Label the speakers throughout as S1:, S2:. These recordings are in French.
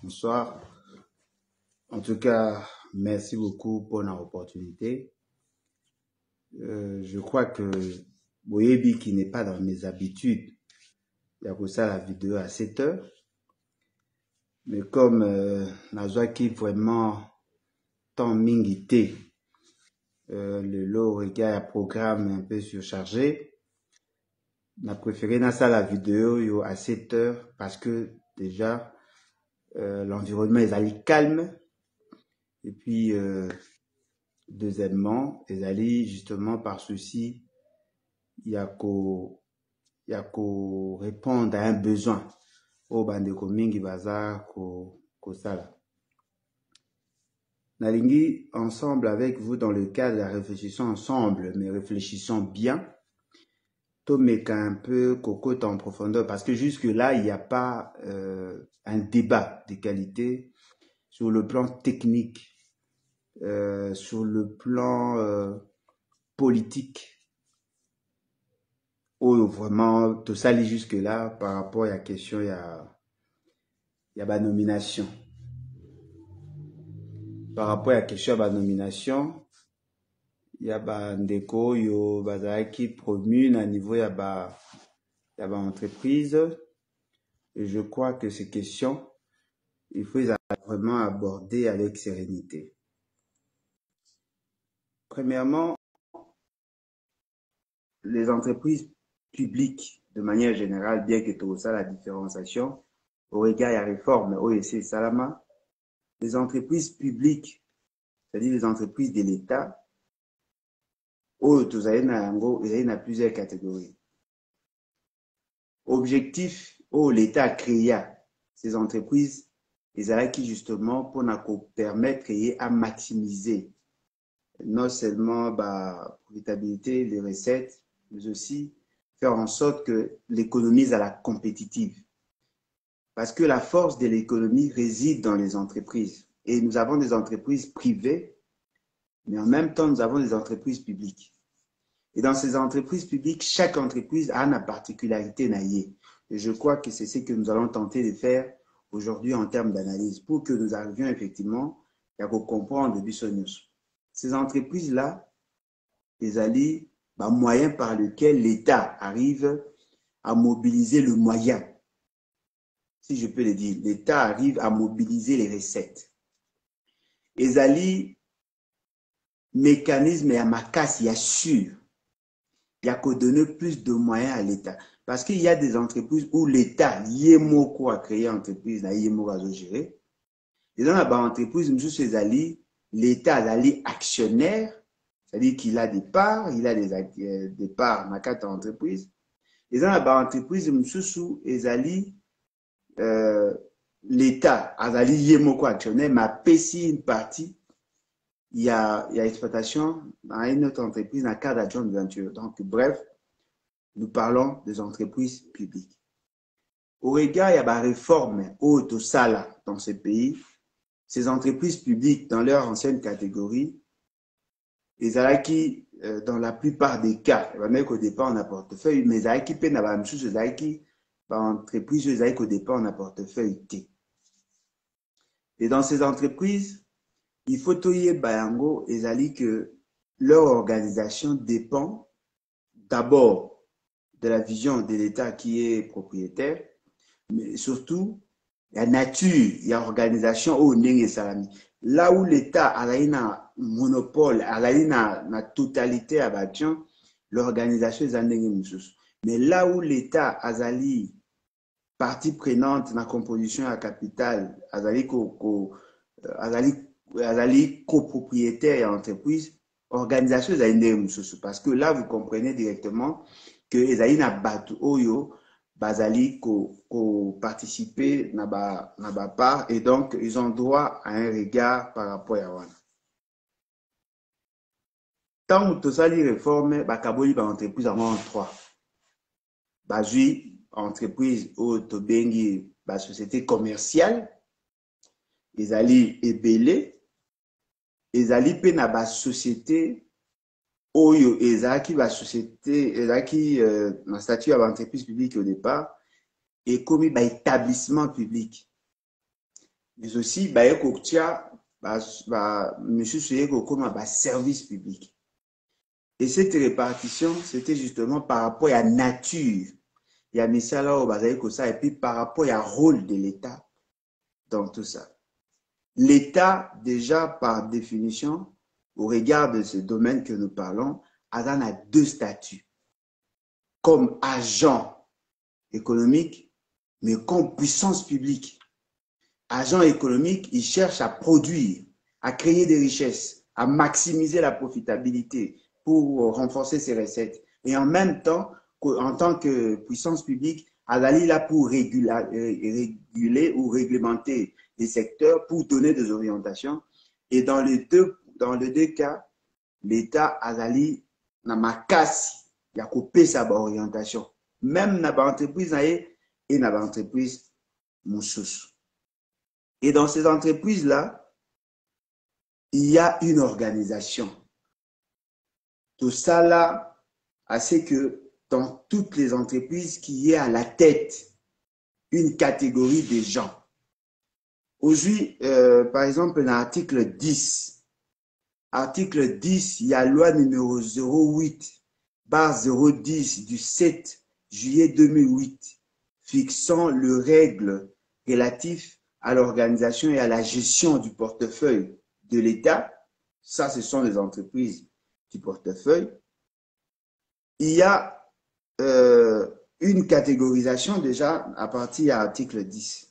S1: Bonsoir. En tout cas, merci beaucoup pour l'opportunité. Je crois que Boyebi, qui n'est pas dans mes habitudes, il y a pour ça la vidéo à 7 heures. Mais comme Nazwaki vraiment tant mingité, le lot regard un programme un peu surchargé, on a préféré dans ça la vidéo à 7 heures parce que déjà l'environnement est allé calme. Et puis deuxièmement, ezali justement par ceci, il y a qu'au répondre à un besoin au bandeko mingi baza ko sala. Nalingi ensemble avec vous dans le cadre de la réfléchissons ensemble, mais réfléchissons bien. Tomeka un peu cocotte en profondeur parce que jusque là il n'y a pas un débat de qualité sur le plan technique, sur le plan politique. Oh, vraiment, tout ça lit jusque-là par rapport à la question, il y a ma nomination. Par rapport à la question de la nomination, il y a ba ndeko yo bazaki promu à niveau il y a ba entreprise. Et je crois que ces questions, il faut les vraiment aborder avec sérénité. Premièrement, les entreprises publiques, de manière générale, bien que tout ça, la différenciation, au regard de la réforme OEC Salama, les entreprises publiques, c'est-à-dire les entreprises de l'État, il y a plusieurs catégories. Objectif, l'État a créé ces entreprises, qui justement pour nous permettre à maximiser non seulement la profitabilité, les recettes, mais aussi faire en sorte que l'économie soit la compétitive. Parce que la force de l'économie réside dans les entreprises. Et nous avons des entreprises privées, mais en même temps, nous avons des entreprises publiques. Et dans ces entreprises publiques, chaque entreprise a une particularité naïe. Et je crois que c'est ce que nous allons tenter de faire aujourd'hui en termes d'analyse pour que nous arrivions effectivement à comprendre le Bissonius. Ces entreprises-là, les alliés, moyen par lequel l'État arrive à mobiliser le moyen. Si je peux le dire, l'État arrive à mobiliser les recettes. Les alliés, mécanisme et à ma casse, il y a sûr. Il y a qu'à donner plus de moyens à l'État. Parce qu'il y a des entreprises où l'État, yémoko a créé une entreprise, yémoko a géré. Et dans la entreprise, l'État a actionnaire, c'est-à-dire qu'il a des parts, il a des parts dans quatre entreprises. Et dans la entreprise, l'État a yémoko actionnaire, mais payé une partie. Il y a exploitation dans une autre entreprise, dans le cadre d'adjoint de venture. Donc, bref, nous parlons des entreprises publiques. Au regard, il y a des réformes hautes au sala dans ce pays. Ces entreprises publiques, dans leur ancienne catégorie, ils ont qui, dans la plupart des cas, même qu'au départ, on a portefeuille, mais ils ont qui peine à la même chose, ils ont qui, entreprises, ils ont qu'au départ, on a portefeuille. Et dans ces entreprises, il faut toyer bayango, ils ont que leur organisation dépend d'abord de la vision de l'État qui est propriétaire, mais surtout la nature, il y a organisation au Ndenge Salami. Là où l'État a un monopole, a une totalité à bâtir, l'organisation est Ndenge Moussous. Mais là où l'État a partie prenante dans la composition à capital, a copropriétaire et entreprise, organisation est Ndenge Moussous. Parce que là, vous comprenez directement que les a battu oyo bazali ko participer na ba part et donc ils ont droit à un regard par rapport à wana. Tant que tout ça les réformes bakaboli ba entreprise en trois. Bazui entreprise au tobengi ba société commerciale, ils ali ebele, ils ali pe na ba société oyo ezaki ba société ezaki na statut à entreprise publique au départ et comme établissement public. mais aussi bah ekotia monsieur Soyeko comme un service public. Et cette répartition, c'était justement par rapport à la nature. Il y a Missala au Bazaïko ça, et puis par rapport au rôle de l'État dans tout ça. L'État, déjà par définition, au regard de ce domaine que nous parlons, a deux statuts. Comme agent économique, mais comme puissance publique. Agent économique, il cherche à produire, à créer des richesses, à maximiser la profitabilité pour renforcer ses recettes. Et en même temps, en tant que puissance publique, Azali est là pour réguler ou réglementer les secteurs, pour donner des orientations. Et dans les deux cas, l'État Azali n'a ma casse, il a coupé sa orientation. Même dans l'entreprise et dans l'entreprise Moussous. Et dans ces entreprises-là, il y a une organisation. Tout ça là, c'est que dans toutes les entreprises, qu'il y ait à la tête une catégorie de gens. Aujourd'hui, par exemple, dans l'article 10, il y a loi numéro 08/010 du 7 juillet 2008 fixant le règle relatif à l'organisation et à la gestion du portefeuille de l'État. Ça, ce sont les entreprises du portefeuille. Il y a une catégorisation déjà à partir de l'article 10.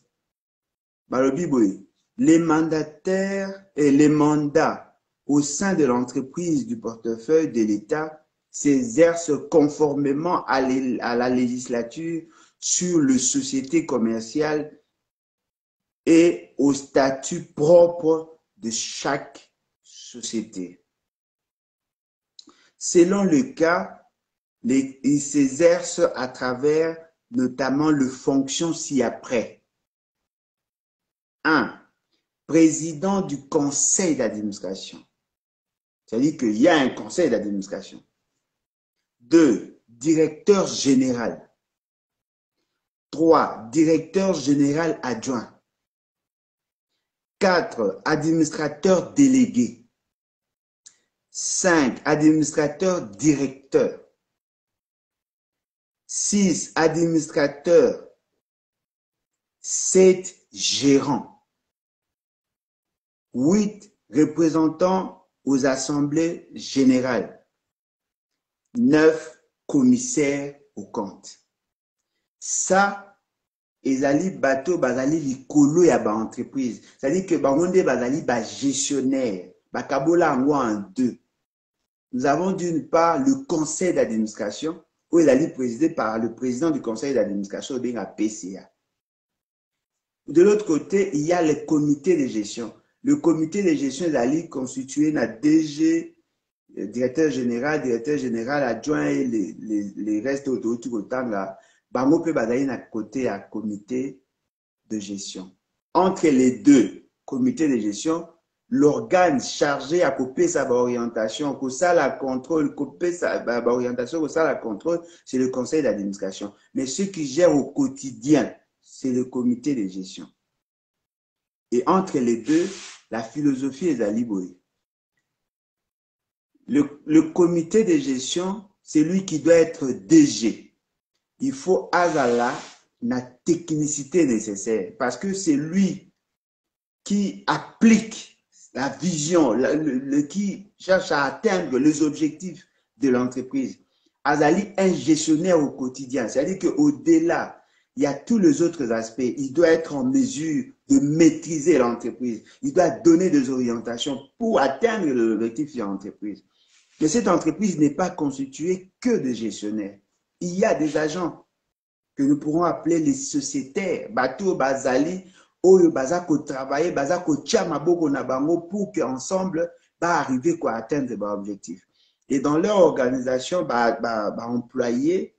S1: Les mandataires et les mandats au sein de l'entreprise du portefeuille de l'État s'exercent conformément à la législature sur les sociétés commerciales et au statut propre de chaque société. Selon le cas, ils s'exercent à travers notamment les fonctions ci-après. 1. Président du conseil d'administration. C'est-à-dire qu'il y a un conseil d'administration. 2. Directeur général. 3. Directeur général adjoint. 4. Administrateur délégué. 5. Administrateur directeur. 6. Administrateur. 7. Gérant. 8. Représentant aux assemblées générales. 9. Commissaire aux comptes. Ça, ezali bateau bazali likolo ya ba entreprise. C'est-à-dire que bangonde bazali ba gestionnaire, ba kabola en deux. Nous avons d'une part le conseil d'administration, où il est présidé par le président du conseil d'administration, bien PCA. De l'autre côté, il y a le comité de gestion. Le comité de gestion est constitué d'un DG, directeur général adjoint et les restes autant là. Bango peut bagailler à côté à comité de gestion. Entre les deux comités de gestion, l'organe chargé à couper sa orientation, que ça la contrôle, couper sa orientation, que ça la contrôle, c'est le conseil d'administration. Mais ce qui gère au quotidien, c'est le comité de gestion. Et entre les deux, la philosophie est à Liboé. Le comité de gestion, c'est lui qui doit être DG. Il faut azala la technicité nécessaire parce que c'est lui qui applique la vision, qui cherche à atteindre les objectifs de l'entreprise. Azali un gestionnaire au quotidien, c'est-à-dire qu'au-delà, il y a tous les autres aspects. Il doit être en mesure de maîtriser l'entreprise. Il doit donner des orientations pour atteindre l'objectif de l'entreprise. Mais cette entreprise n'est pas constituée que de gestionnaires. Il y a des agents que nous pourrons appeler les sociétaires, bateau bazali, oyo bazako travailler, bazako tchamaboko na bango pour qu'ensemble, arriver à atteindre leur objectif. Et dans leur organisation, employés,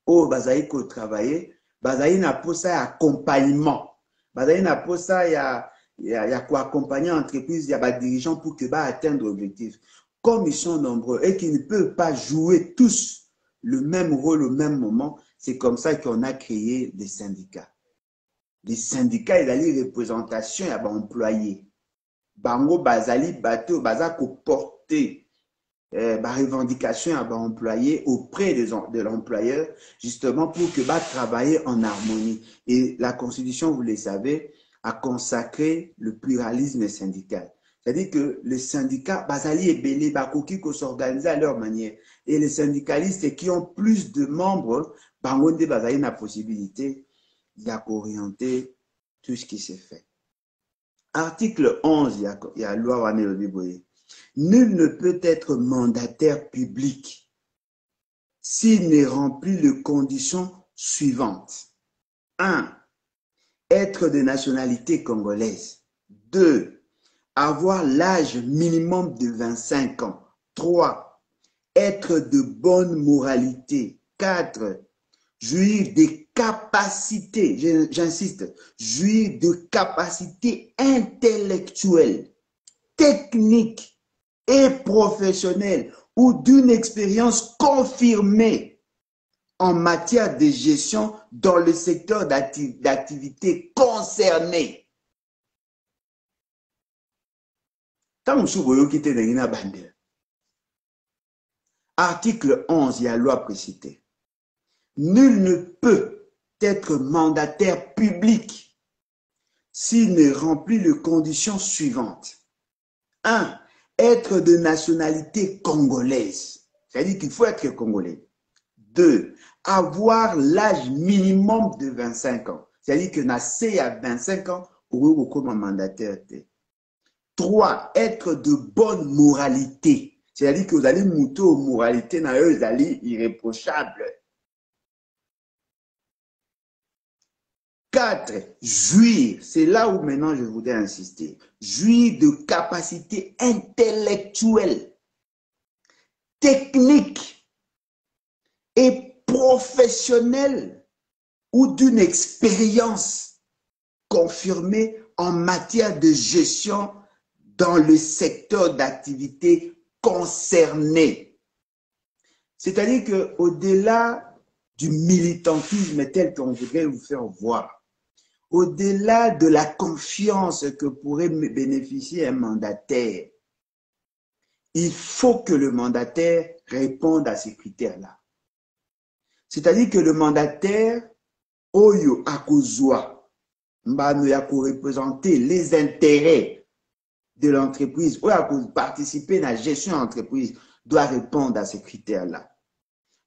S1: oyo bazali ko travailler, bazali na posa accompagnement, bazali na posa ya quoi accompagner l'entreprise, il y a des dirigeants pour que atteindre l'objectif. Comme ils sont nombreux et qu'ils ne peuvent pas jouer tous le même rôle au même moment, c'est comme ça qu'on a créé des syndicats. Les syndicats, ils ont représentation à employés. Bango bazali bateau baza ko porter revendication à employés auprès de l'employeur, justement pour que travailler en harmonie. Et la Constitution, vous le savez, a consacré le pluralisme syndical. C'est-à-dire que les syndicats, bazali et belé, bakoki ko s'organiser à leur manière. Et les syndicalistes qui ont plus de membres, bangonde bazali na possibilité d'orienter tout ce qui s'est fait. Article 11, il y a loi Wane Lobiboye. Nul ne peut être mandataire public s'il ne remplit les conditions suivantes. 1. Être de nationalité congolaise. 2. Avoir l'âge minimum de 25 ans. 3. Être de bonne moralité. 4. Jouir des capacités, j'insiste, jouir de capacités intellectuelles, techniques et professionnelles ou d'une expérience confirmée en matière de gestion dans le secteur d'activité concerné. Article 11, il y a loi précitée. Nul ne peut être mandataire public s'il ne remplit les conditions suivantes. 1. Être de nationalité congolaise. C'est-à-dire qu'il faut être congolais. 2. Avoir l'âge minimum de 25 ans. C'est-à-dire que naissé à 25 ans, ou comme mandataire. 3. Être de bonne moralité. C'est-à-dire que vous allez monter aux moralités, vous allez irréprochables. 4. Jouir, c'est là où maintenant je voudrais insister, jouir de capacités intellectuelles, techniques et professionnelles ou d'une expérience confirmée en matière de gestion dans le secteur d'activité concerné. C'est-à-dire qu'au-delà du militantisme tel qu'on voudrait vous faire voir, au-delà de la confiance que pourrait bénéficier un mandataire, il faut que le mandataire réponde à ces critères-là. C'est-à-dire que le mandataire, oyo akozwa, mbano ya ko représenter les intérêts de l'entreprise, ou à participer à la gestion de l'entreprise, doit répondre à ces critères-là.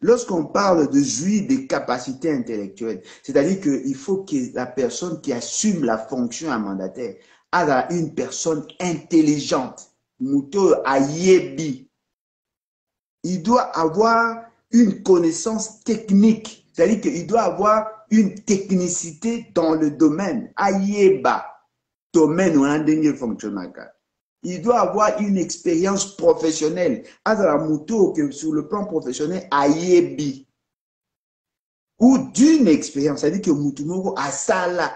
S1: Lorsqu'on parle de jouir des capacités intellectuelles, c'est-à-dire qu'il faut que la personne qui assume la fonction à mandataire a une personne intelligente. Muto ayebi. Il doit avoir une connaissance technique, c'est-à-dire qu'il doit avoir une technicité dans le domaine. Ayeba, domaine où on fonctionne. Il doit avoir une expérience professionnelle. Azala Muto, que sur le plan professionnel, ayebi. Ou d'une expérience, c'est-à-dire que Mutumoro a sala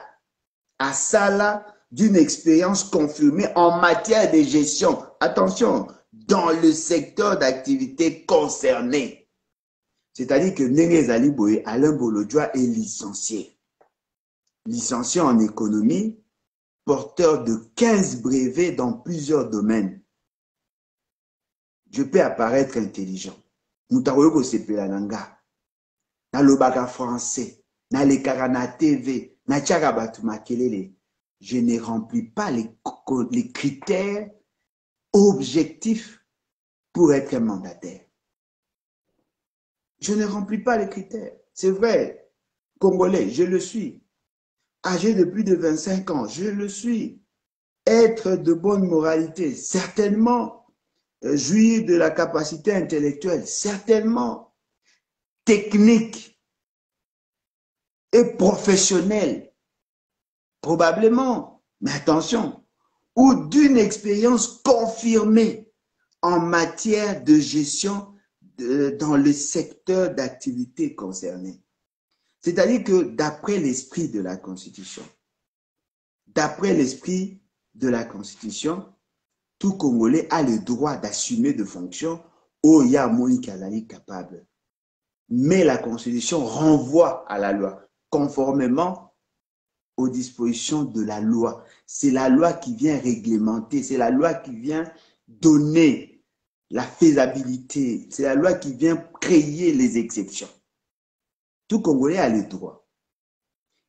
S1: d'une expérience confirmée en matière de gestion. Attention, dans le secteur d'activité concerné. C'est-à-dire que Nene Zaliboye, Alain Bolodjoa est licencié. Licencié en économie, porteur de 15 brevets dans plusieurs domaines. Je peux apparaître intelligent. Moutaroyoko sepelananga. Na lobaka français. Na lekara na TV. Na tchaka batu makelele. Je ne remplis pas les critères objectifs pour être un mandataire. Je ne remplis pas les critères. C'est vrai. Congolais, je le suis. Âgé de plus de 25 ans, je le suis. Être de bonne moralité, certainement. Jouir de la capacité intellectuelle, certainement. Technique et professionnelle, probablement. Mais attention, ou d'une expérience confirmée en matière de gestion dans le secteur d'activité concerné. C'est-à-dire que d'après l'esprit de la Constitution, tout Congolais a le droit d'assumer de fonctions où il y a Moïse Kalali capable. Mais la Constitution renvoie à la loi, conformément aux dispositions de la loi. C'est la loi qui vient réglementer, c'est la loi qui vient donner la faisabilité, c'est la loi qui vient créer les exceptions. Tout Congolais a le droit.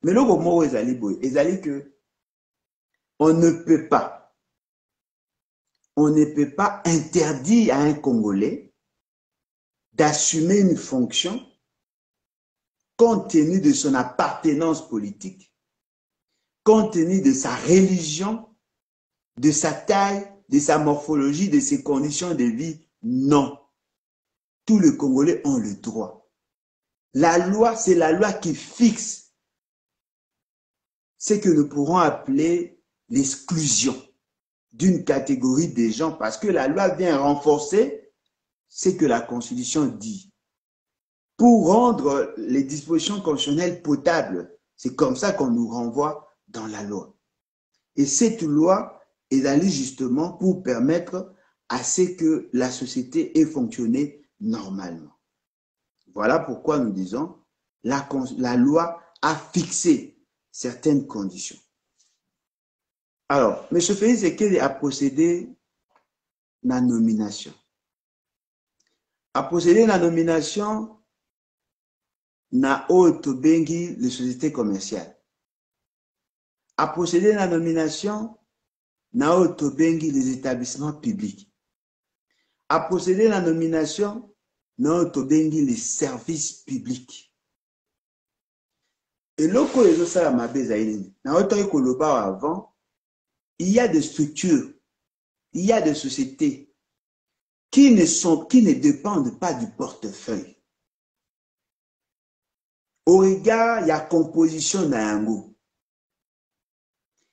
S1: Mais le mot est que on ne peut pas interdire à un Congolais d'assumer une fonction compte tenu de son appartenance politique, compte tenu de sa religion, de sa taille, de sa morphologie, de ses conditions de vie. Non. Tous les Congolais ont le droit. La loi, c'est la loi qui fixe ce que nous pourrons appeler l'exclusion d'une catégorie de gens parce que la loi vient renforcer ce que la Constitution dit pour rendre les dispositions constitutionnelles potables. C'est comme ça qu'on nous renvoie dans la loi. Et cette loi est allée justement pour permettre à ce que la société ait fonctionné normalement. Voilà pourquoi nous disons la loi a fixé certaines conditions. Alors, M. Félix Tshisekedi a procédé à la nomination. A procédé à la nomination na oyo bengi les sociétés commerciales. A procédé à la nomination na oyo bengi les établissements publics. A procédé à la nomination na oyo bengi les services publics. Et loko les osala mabe zaïli, na oyo koloba avant, il y a des structures, il y a des sociétés qui ne dépendent pas du portefeuille. Au regard, il y a composition d'Ayango.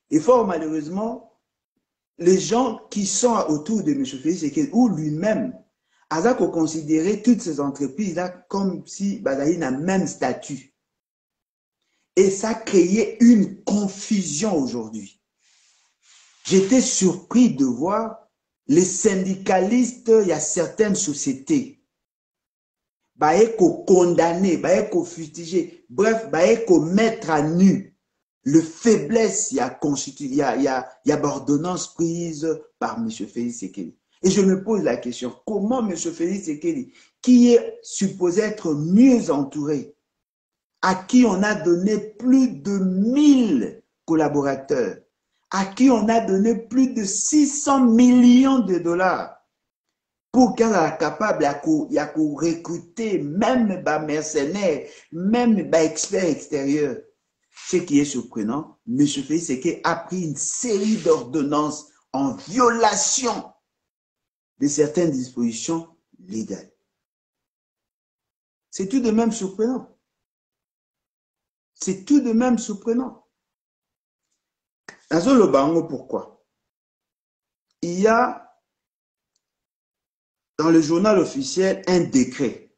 S1: Et fort malheureusement, les gens qui sont autour de M. Félix Tshisekedi, ou lui-même, a considéré toutes ces entreprises-là comme si Bazaï n'a même statut. Et ça a créé une confusion aujourd'hui. J'étais surpris de voir les syndicalistes, il y a certaines sociétés, condamner, fustiger, bref, mettre à nu le faiblesse, il y a ordonnance prise par M. Félix Tshisekedi. Et je me pose la question, comment M. Félix Tshisekedi, qui est supposé être mieux entouré, à qui on a donné plus de 1000 collaborateurs, à qui on a donné plus de 600 millions de dollars, pour qu'elle soit capable de recruter même des mercenaires, même des experts extérieurs. Ce qui est surprenant, M. Félix Tshisekedi a pris une série d'ordonnances en violation de certaines dispositions légales. C'est tout de même surprenant. C'est tout de même surprenant. Pourquoi? Il y a dans le journal officiel un décret.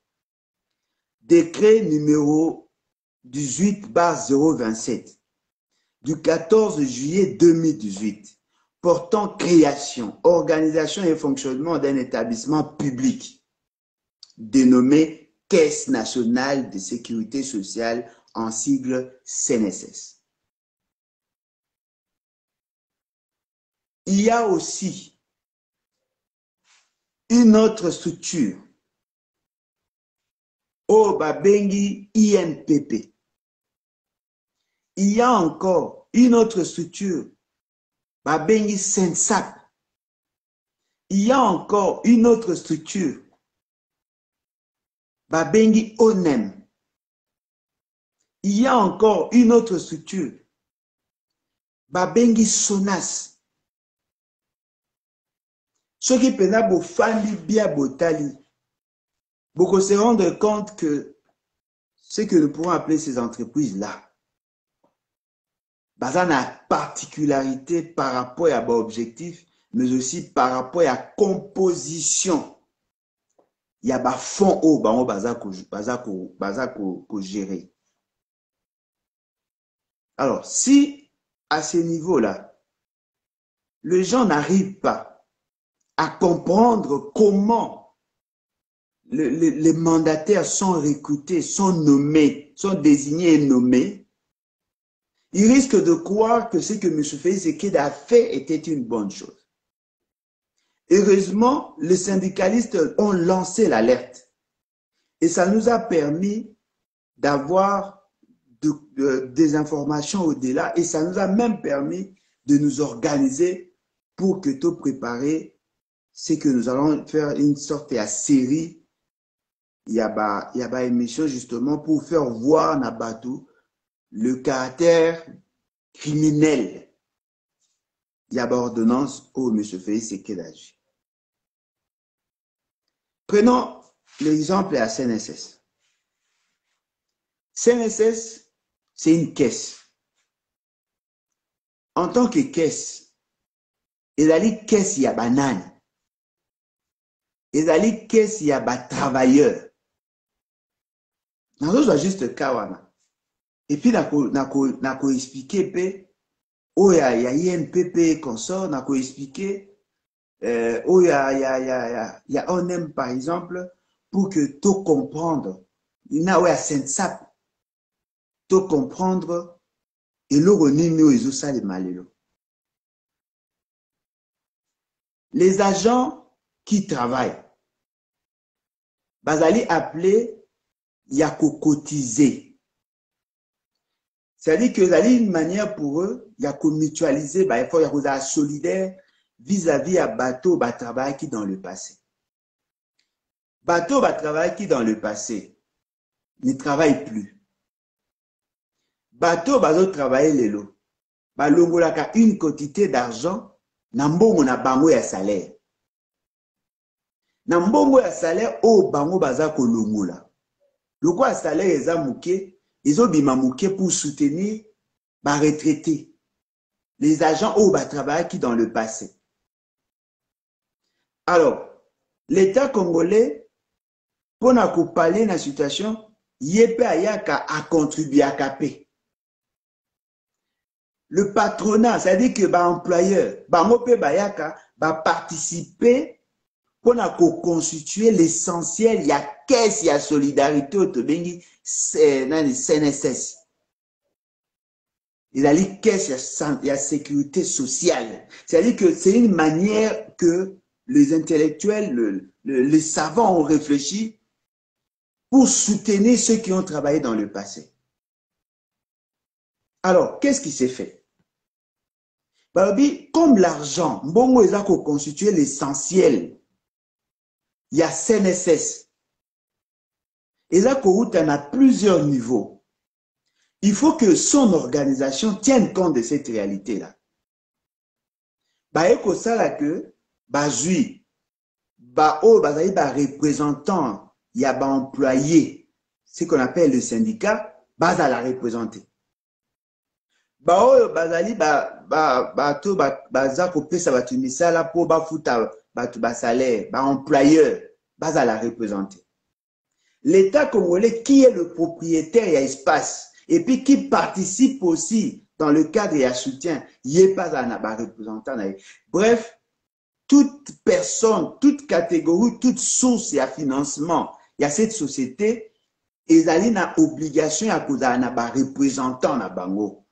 S1: Décret numéro 18/027 du 14 juillet 2018 portant création, organisation et fonctionnement d'un établissement public dénommé Caisse nationale de sécurité sociale en sigle CNSS. Il y a aussi une autre structure, au Babengi INPP. Il y a encore une autre structure, Babengi Sensap. Il y a encore une autre structure, Babengi Onem. Il y a encore une autre structure, Babengi Sonas. Ceux qui peuvent fandi bien botali, beaucoup se rendre compte que ce que nous pourrons appeler ces entreprises-là, ça a une particularité par rapport à l'objectif, mais aussi par rapport à la composition. Il y a des fonds au gérer. Alors, si à ce niveau-là, les gens n'arrivent pas à comprendre comment les mandataires sont recrutés, sont nommés, sont désignés et nommés, il risque de croire que ce que M. Félix Sekeda a fait était une bonne chose. Heureusement, les syndicalistes ont lancé l'alerte et ça nous a permis d'avoir des informations au-delà et ça nous a même permis de nous organiser pour que tout préparer ce que nous allons faire une sorte de série. Il y a une émission justement pour faire voir Nabatou le caractère criminel. Il y a une ordonnance où M. Félix Sekeda agit. Prenons l'exemple de la CNSS. CNSS, c'est une caisse. En tant que caisse, il y a une caisse, il y a banane. Il y a une caisse, il y a des travailleurs. Nous avons juste kawana. Et puis, nous avons expliqué, où il y a INPP consort, nous avons expliqué, où il y a ONEM, par exemple, pour que tout comprendre. Il y a où il y a SENSAP, tout comprendre, et l'eau ils ont ça les malélo. Les agents qui travaillent, bazali appelé, il y a qu'à cotiser. C'est-à-dire que y a une manière pour eux, il y a qu'à mutualiser, il faut y avoir solidaire vis-à-vis à bateau, travail qui dans le passé. Bateau, travail qui dans le passé ne travaille plus. Bateau, travailler les lots. Balongolaka une quantité d'argent, nambongo na bango ya salaire. Nambongo ya salaire, o bango baza kolongola. Le quoi salaire eza muke, ils ont bima muke pour soutenir les retraités. Les agents au travail qui dans le passé. Alors, l'État congolais, pour nous parler de la situation, il a contribué à CAP. Le patronat, c'est-à-dire que l'employeur, va participer pour nous constituer l'essentiel, il y a caisse, il y a solidarité, il y a CNSS. Il y a les caisses, il y a sécurité sociale. C'est-à-dire que c'est une manière que les intellectuels, les savants ont réfléchi pour soutenir ceux qui ont travaillé dans le passé. Alors, qu'est-ce qui s'est fait? Comme l'argent, Mbongo est là pour constituer l'essentiel. Il y a CNSS. Et là, il y a plusieurs niveaux. Il faut que son organisation tienne compte de cette réalité-là. Il faut que Bazui, représentant, il y a un employé, ce qu'on appelle le syndicat, à la représenter. Bazali baza kopesa batu misala po bafuta batu basalaire, employeur, à la représenter. L'État congolais qui est le propriétaire et espace et puis qui participe aussi dans le cadre et à soutien, il n'est pas un représentant. Bref, toute personne, toute catégorie, toute source et à financement, il y a cette société, ils ont une obligation à cause d'un représentant na bango.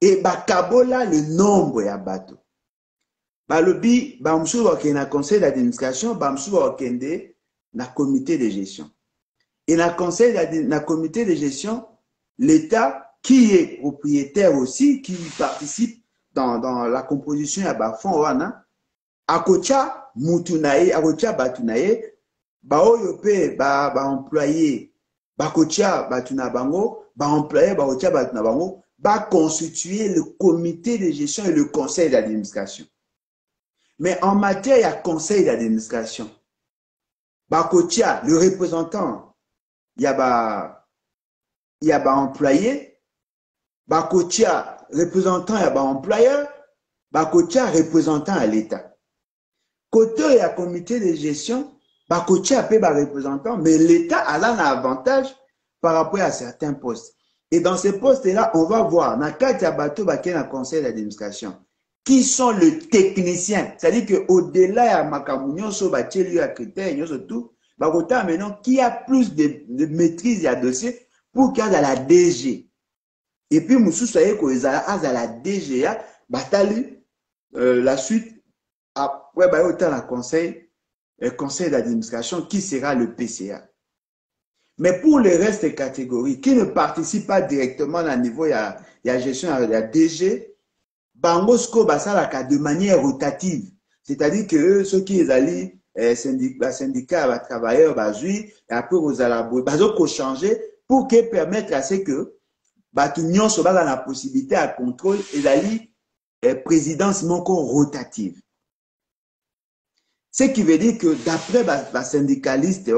S1: Et bakabola le nombre ya bato. Balobi, bamsou wakende na conseil d'administration, bamsou wakende na comité de gestion. Et na conseil na comité de gestion, l'État qui est propriétaire aussi, qui participe dans la composition ya bafond wana, akocha mutunaye, akocha batunaye, baoyo pe ba employé, bakocha batuna bango, ba employé bakocha batuna bango, va constituer le comité de gestion et le conseil d'administration. Mais en matière de conseil d'administration, le représentant, il y a employé, représentant, il y a employeur, représentant à l'État. Côté il y a comité de gestion, représentant, mais l'État a là un avantage par rapport à certains postes. Et dans ces postes-là, on va voir, dans le conseil d'administration, qui sont les techniciens. C'est-à-dire qu'au-delà de Makamounion, maintenant, qui a plus de maîtrise et de dossier pour qu'il y ait la DG. Et puis, Moussous a la DGA, batali, la suite, après, bah, autant la conseil d'administration qui sera le PCA. Mais pour les restes des catégories qui ne participent pas directement à niveau, il y a gestion, il y a DG, Bangosko Basalaka de manière rotative. C'est-à-dire que ceux qui allaient, syndicat, travailleurs, et après, vous allez changer pour que permettre à ce que, Batunion soit dans la possibilité à contrôle et d'aller présidence rotative. Ce qui veut dire que d'après les syndicalistes,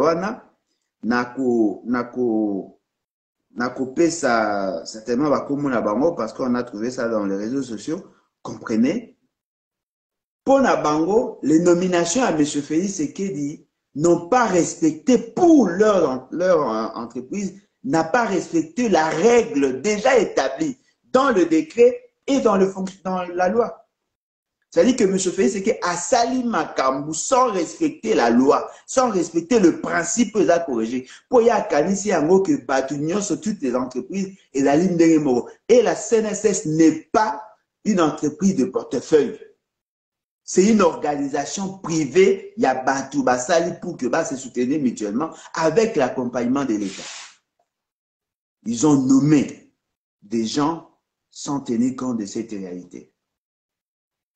S1: ça certainement parce qu'on a trouvé ça dans les réseaux sociaux, comprenez. Pour Nabango, les nominations à M. Félix Sekedi n'ont pas respecté pour leur entreprise, n'a pas respecté la règle déjà établie dans le décret et dans la loi. C'est-à-dire que M. Félix Sekedi a sali makambu sans respecter la loi, sans respecter le principe de la corrigé. Pour y akanisi yango que Batunion sur toutes les entreprises et la ligne de Remoro. Et la CNSS n'est pas une entreprise de portefeuille. C'est une organisation privée, il y a Batou Basali pour que se soutenir mutuellement avec l'accompagnement de l'État. Ils ont nommé des gens sans tenir compte de cette réalité.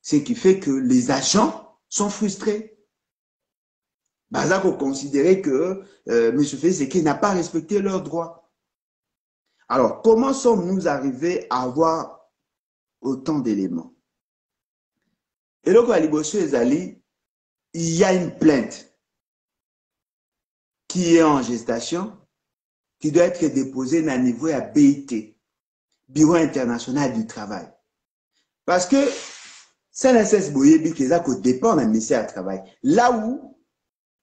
S1: Ce qui fait que les agents sont frustrés. Bazak a considéré que M. Félix Sekedi n'a pas respecté leurs droits. Alors, comment sommes-nous arrivés à avoir autant d'éléments? Et donc, à Liboso Ezali, il y a une plainte qui est en gestation, qui doit être déposée à niveau à BIT, Bureau international du travail. Parce que CNSS Boyebi, qui dépend d'un ministère du travail, là où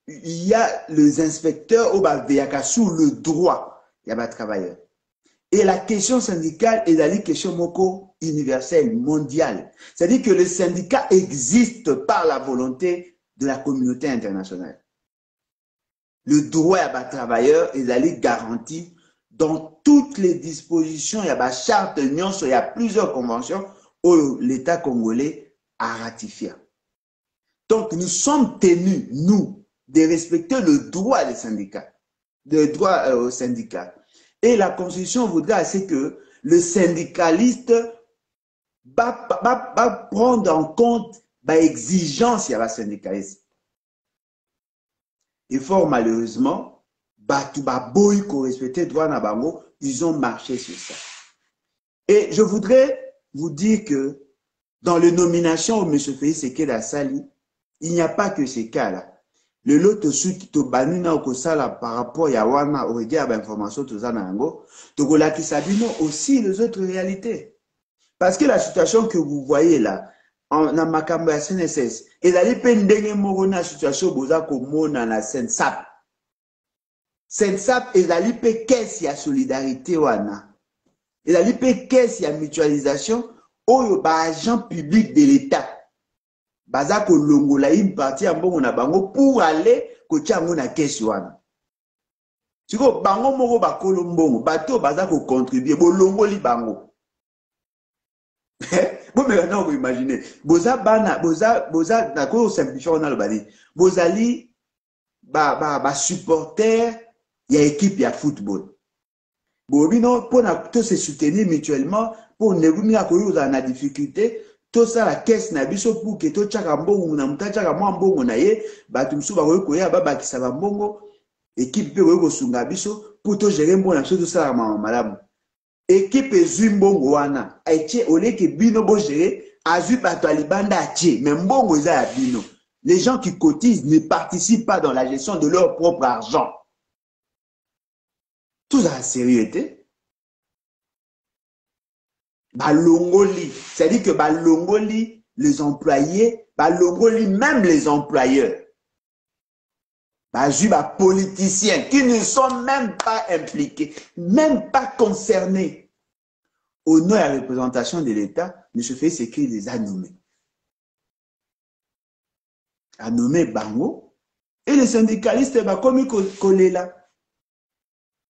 S1: il y a les inspecteurs au Baveyaka sous le droit, il y a des travailleurs. Et la question syndicale est la question moko universelle, mondiale. C'est-à-dire que le syndicat existe par la volonté de la communauté internationale. Le droit à des travailleurs est garanti dans toutes les dispositions. Il y a la charte de l'Union, il y a plusieurs conventions où l'État congolais a ratifié. Donc nous sommes tenus, nous, de respecter le droit des syndicats, le droit aux syndicats. Et la Constitution voudra c'est que le syndicaliste va prendre en compte l'exigence de la syndicaliste. Et fort malheureusement, ils ont marché sur ça. Et je voudrais vous dire que dans les nominations où M. Félix Sekedi a sali, il n'y a pas que ces cas-là. Le lot suite to banina okosala par rapport à wana au regard d'information tout ça nango to golaki sabino aussi les autres réalités parce que la situation que vous voyez là en makambo ya CNSS ezali pe ndenge moko na situation boza komona na Sensap ezali pe caisse ya solidarité wana ezali pe caisse ya mutualisation oyo ba agent public de l'État baza kolongola une partie ya mbongo na bango pour aller kotia yango na caisse wana. Siko bango moko bakolo mbongo bato baza ko contribuer bolongoli bango. Bon mais maintenant vous imaginez boza na ko simplifier on a le badi. Bozali ba supporter ya équipe ya football. Bobino pour na to se soutenir mutuellement pour ne gumia ko yo na difficulté. Tout ça la caisse na biso pour que to chaka mbongo na mutachaka mwa mbongo na ye batu msuba ko ya baba kisaba mbongo équipe pe ko sunga biso pour to gérer mbongo na biso tout ça malamu équipe ezui mbongo wana aiche oleke bino bo gérer azui bato alibanda atie mais mbongo eza ya bino. Les gens qui cotisent ne participent pas dans la gestion de leur propre argent. Tout ça a sérieuxité. Balongoli, c'est-à-dire que balongoli les employés, balongoli même les employeurs. Bazu politiciens qui ne sont même pas impliqués, même pas concernés. Au nom de la représentation de l'État, M. Félix Sekedi les a nommés. A nommé Bango et les syndicalistes comme collés là.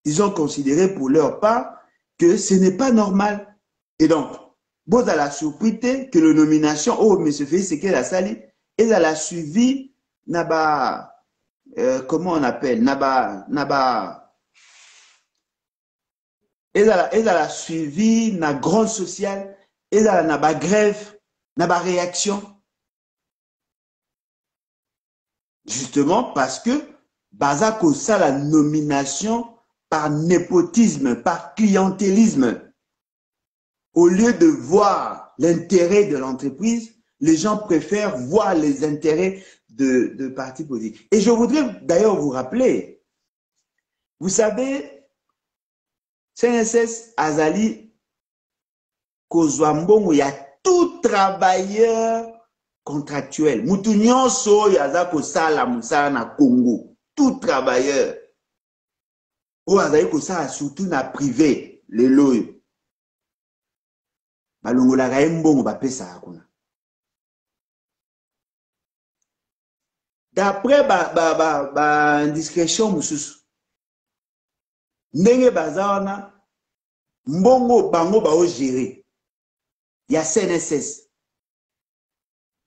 S1: Ils ont considéré pour leur part que ce n'est pas normal. Et donc, vous avez la surprise que la nomination, oh, M. Félix Sekedi la sali, et elle a suivi, comment on appelle, elle a suivi na grande sociale, elle a na grève, na réaction. Justement parce que Bazako ça la nomination par népotisme, par clientélisme. Au lieu de voir l'intérêt de l'entreprise, les gens préfèrent voir les intérêts de partis politiques. Et je voudrais d'ailleurs vous rappeler, vous savez, CNSS Azali Kozwambongo, il y a tout travailleur contractuel. Mutu nyonso yaza kosala musala na Congo. Tout travailleur. Ou azali kosala surtout na privé, les loyo. Balongolaka ye mbongo bapesaka kuna. D'après indiscrétion mususu, ndenge baza wana mbongo bango bao gérer ya CNSS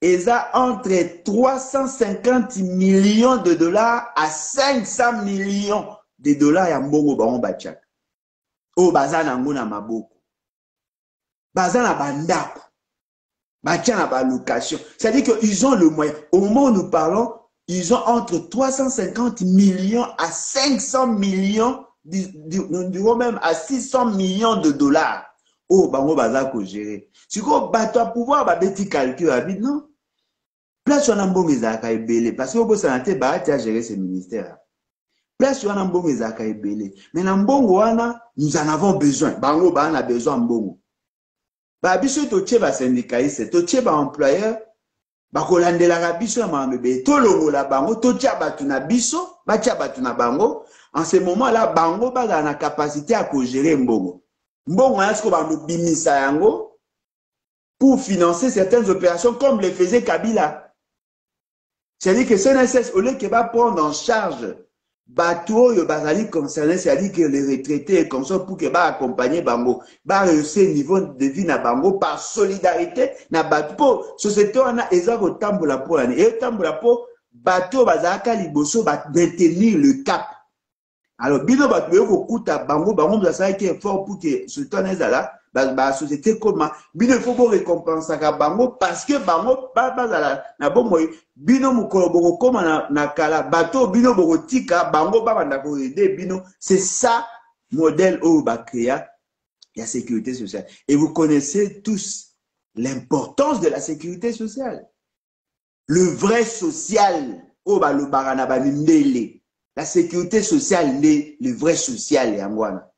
S1: eza entre 350 millions de dollars à 500 millions de dollars ya mbongo bango batiaka oyo baza nango na maboko, baza na bandako, batia na balocation. C'est-à-dire qu'ils ont le moyen. Au moment où nous parlons, ils ont entre 350 millions à 500 millions, nous dirons même à 600 millions de dollars. Oh, bango baza ko gérer. Si ko bato pouvoir ba beti calcul habit non. Place wana mbongo ezaka ebele parce que bosa na te ba ta gérer ce ministère. Place wana mbongo ezaka ebele. Mais na mbongo wana nous en avons besoin. Bango ba na besoin mbongo. Ba biso toche ba syndicaliste, toche ba employeur, ba kolandela biso na mabebe, to longola bango, toche batu na biso, batia batu na bango. En ce moment-là, bango ba na capacité à gérer mbongo. Mbongo est-ce que ba mobimisa yango pour financer certaines opérations comme le faisait Kabila. C'est-à-dire que CNSS, au lieu que va prendre en charge bateau yo bazali concerné, c'est-à-dire que les retraités comme ça pour que ba accompagner bango, ba réussir niveau de vie na bango par solidarité na bateau société on a ezako tambola pour l'année et tambola pour bateau bazaka liboso ba maintenir le cap. Alors bino bateau ko kuta bango za ça qui est fort pour que ce temps ezala ba société comme bino il faut qu'on récompense ka bango parce que bango bazala na bongo bino mukolo boko koma na kala bateau bino boko tika bango banda ko aider bino. C'est ça modèle au ba créa la sécurité sociale. Et vous connaissez tous l'importance de la sécurité sociale. Le vrai social au ba lo barana ba mindele. La sécurité sociale, le vrai social et angwana.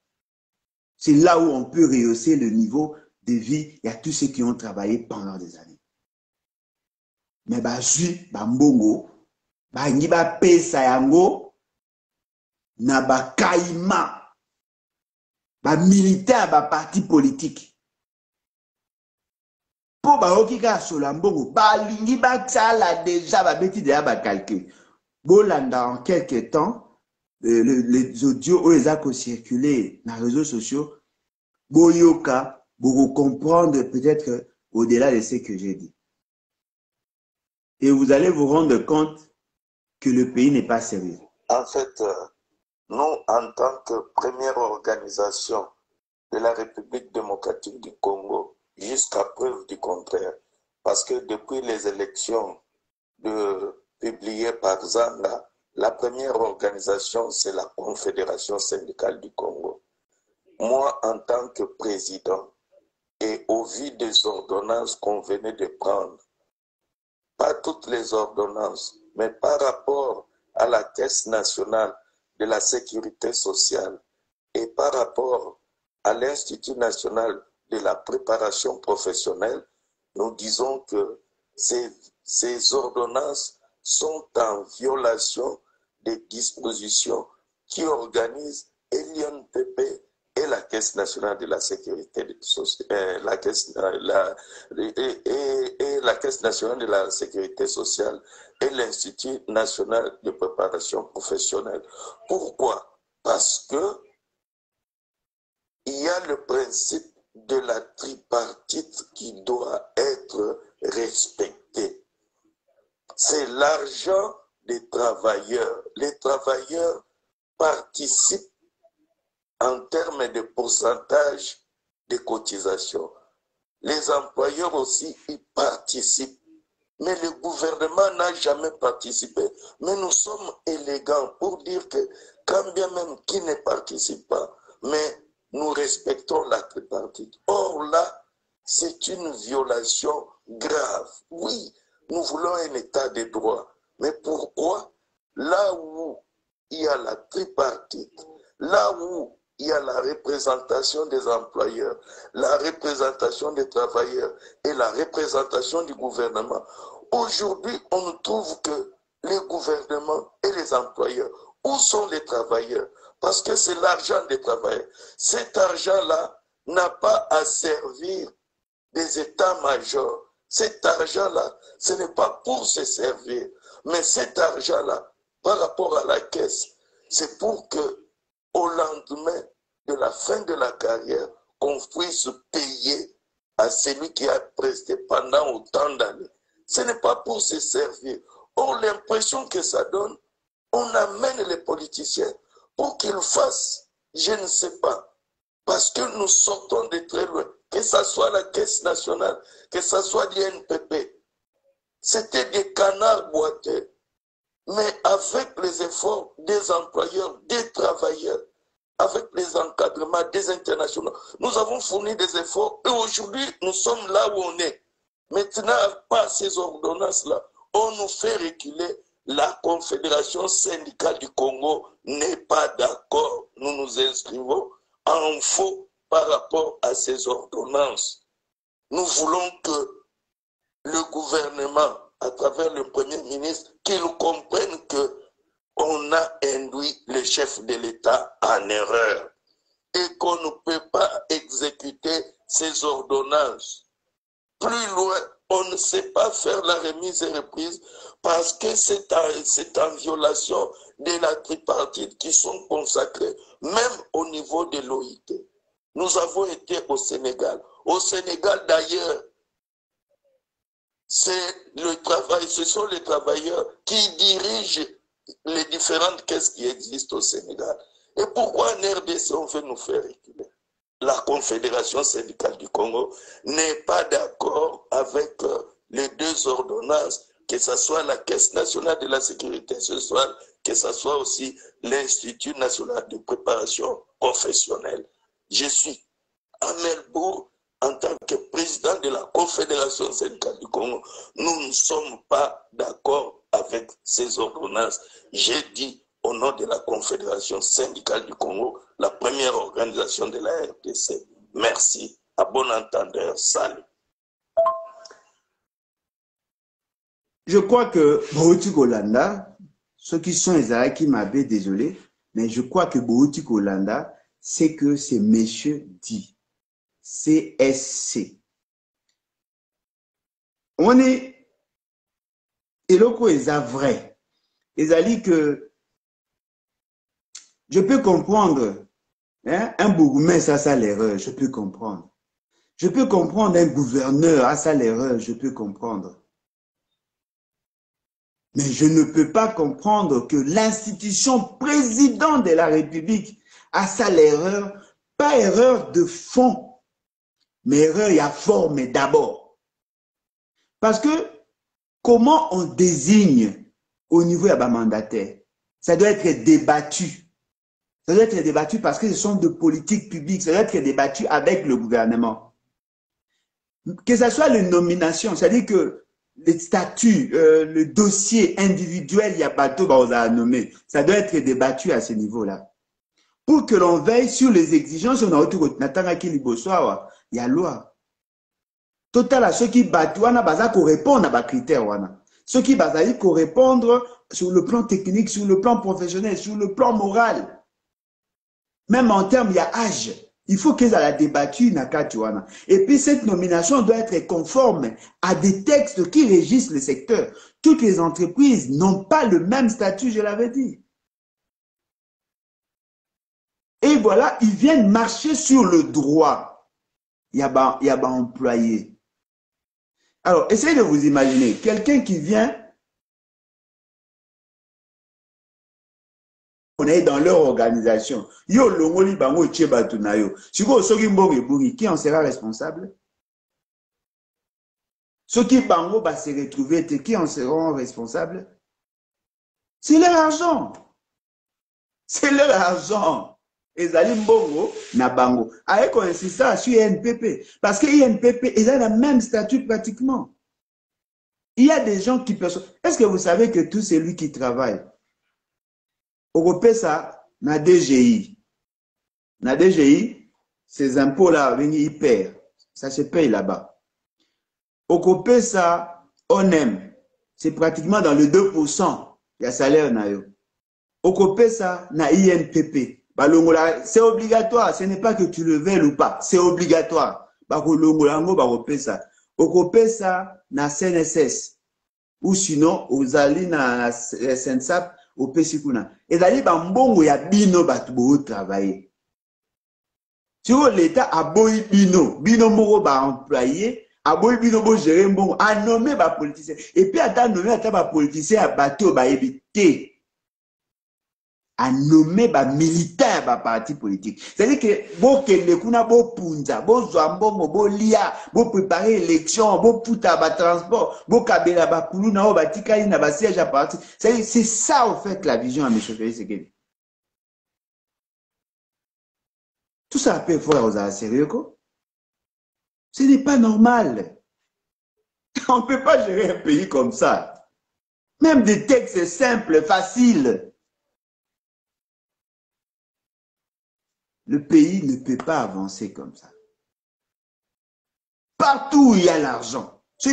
S1: C'est là où on peut rehausser le niveau de vie. Il y a tous ceux qui ont travaillé pendant des années. Mais bazui, mbongo, ngi pesa yango, na kaima, militaire, parti politique. Pour okika sola mbongo, lingi tala déjà beti déjà calcul. Bolanda en quelques temps, les audios où ils ont circulé dans les réseaux sociaux, boyoka, pour comprendre peut-être au-delà de ce que j'ai dit. Et vous allez vous rendre compte que le pays n'est pas sérieux.
S2: En fait, nous, en tant que première organisation de la République démocratique du Congo, jusqu'à preuve du contraire, parce que depuis les élections publiées par Zanga, la première organisation, c'est la Confédération syndicale du Congo. Moi, en tant que président, et au vu des ordonnances qu'on venait de prendre, pas toutes les ordonnances, mais par rapport à la Caisse nationale de la sécurité sociale et par rapport à l'Institut national de la préparation professionnelle, nous disons que ces ordonnances sont en violation des dispositions qui organisent l'INPP et la Caisse nationale de la sécurité sociale, la Caisse nationale de la sécurité sociale et l'Institut national de préparation professionnelle. Pourquoi? Parce que il y a le principe de la tripartite qui doit être respectée. C'est l'argent des travailleurs. Les travailleurs participent en termes de pourcentage de cotisation. Les employeurs aussi y participent. Mais le gouvernement n'a jamais participé. Mais nous sommes élégants pour dire que quand bien même qui ne participe pas, mais nous respectons la tripartite. Or là, c'est une violation grave. Oui, nous voulons un état de droit. Mais pourquoi? Là où il y a la tripartite, là où il y a la représentation des employeurs, la représentation des travailleurs et la représentation du gouvernement. Aujourd'hui, on ne trouve que les gouvernements et les employeurs. Où sont les travailleurs? Parce que c'est l'argent des travailleurs. Cet argent-là n'a pas à servir des états-majors. Cet argent-là, ce n'est pas pour se servir. Mais cet argent-là, par rapport à la caisse, c'est pour que au lendemain de la fin de la carrière, qu'on puisse payer à celui qui a presté pendant autant d'années. Ce n'est pas pour se servir. Or, l'impression que ça donne, on amène les politiciens pour qu'ils fassent, je ne sais pas, parce que nous sortons de très loin, que ce soit la Caisse nationale, que ce soit l'INPP. C'était des canards boiteux. Mais avec les efforts des employeurs, des travailleurs, avec les encadrements des internationaux, nous avons fourni des efforts et aujourd'hui, nous sommes là où on est. Maintenant, par ces ordonnances-là, on nous fait reculer. La Confédération syndicale du Congo n'est pas d'accord. Nous nous inscrivons en faux par rapport à ces ordonnances. Nous voulons que le gouvernement, à travers le Premier ministre, qu'il comprenne qu'on a induit le chef de l'État en erreur et qu'on ne peut pas exécuter ces ordonnances. Plus loin, on ne sait pas faire la remise et reprise parce que c'est en violation de la tripartite qui sont consacrées, même au niveau de l'OIT. Nous avons été au Sénégal. Au Sénégal, d'ailleurs, ce sont les travailleurs qui dirigent les différentes caisses qui existent au Sénégal. Et pourquoi en RDC on veut nous faire reculer? La Confédération syndicale du Congo n'est pas d'accord avec les deux ordonnances, que ce soit la Caisse nationale de la sécurité sociale, que ce soit aussi l'Institut national de préparation professionnelle. Je suis à Melbourne en tant que président de la Confédération syndicale du Congo. Nous ne sommes pas d'accord avec ces ordonnances. J'ai dit au nom de la Confédération syndicale du Congo, la première organisation de la RDC. Merci. À bon entendeur. Salut.
S1: Je crois que Bohuti Kolanda, ceux qui sont les qui m'avaient désolé, mais je crois que Bohuti Kolanda, c'est que ces messieurs dit CSC. On est, et l'autre est vrai. Ils ont dit que je peux comprendre, hein, un bourgmestre à ça l'erreur, je peux comprendre. Je peux comprendre un gouverneur à ça l'erreur, je peux comprendre. Mais je ne peux pas comprendre que l'institution président de la République a ça l'erreur, pas erreur de fond, mais erreur il y a forme d'abord. Parce que comment on désigne au niveau de la mandataire, ça doit être débattu. Ça doit être débattu parce que ce sont de politiques publiques, ça doit être débattu avec le gouvernement. Que ce soit les nominations, c'est-à-dire que les statuts, le dossier individuel, il y a pas tout à nommer. Ça doit être débattu à ce niveau-là. Pour que l'on veille sur les exigences, on a autour il y a loi. Total à ceux qui battent, on a répondre à critères. Ceux qui basent répondre sur le plan technique, sur le plan professionnel, sur le plan moral. Même en termes, il y a âge. Il faut qu'ils aient débattu. Et puis cette nomination doit être conforme à des textes qui régissent le secteur. Toutes les entreprises n'ont pas le même statut, je l'avais dit. Et voilà, ils viennent marcher sur le droit. il y a des employés. Alors, essayez de vous imaginer, quelqu'un qui vient, on est dans leur organisation. Yo longoli bango tcheba tunayo. Siko soki mbonge bungi, qui en sera responsable? Ceux qui bango va se retrouver, qui en seront responsables? C'est leur argent. C'est leur argent. Ezali mbongo na bango. Avec on insiste sur INPP. Parce que INPP, ils ont le même statut pratiquement. Il y a des gens qui peuvent... Est-ce que vous savez que tout celui qui travaille, au ça, na DGI. Na DGI, ces impôts-là, ils perdent. Ça se paye là-bas. Au ça, on aime. C'est pratiquement dans le 2%. Il y a salaire na yo. Au ça, na INPP. C'est obligatoire. Ce n'est pas que tu le veuilles ou pas. C'est obligatoire. Au ça, na CNSS. Ou sinon, aux alliés na SNSAP, au PSIKUNA. Et d'ailleurs, bambongo ya bino batubo travailler. Si l'État a boy bino moro ba employé, a boy bino bo gérer mbongo, a nommé ba politicien. Et puis, à nommé ba politicien, a bateau ba éviter. A nommé ba militant ba parti politique. C'est-à-dire que bo kende kuna bo punza, bo zwambongo, bo lia, bo préparer élection, bo puta ba transport, bo kabela ba kulu na o ba tikali na ba siège à parti. C'est ça en fait la vision à M. Félix Tshisekedi. Tout ça peut faire aux sérieux quoi. Ce n'est pas normal. On ne peut pas gérer un pays comme ça. Même des textes simples, faciles. Le pays ne peut pas avancer comme ça. Partout où il y a l'argent, c'est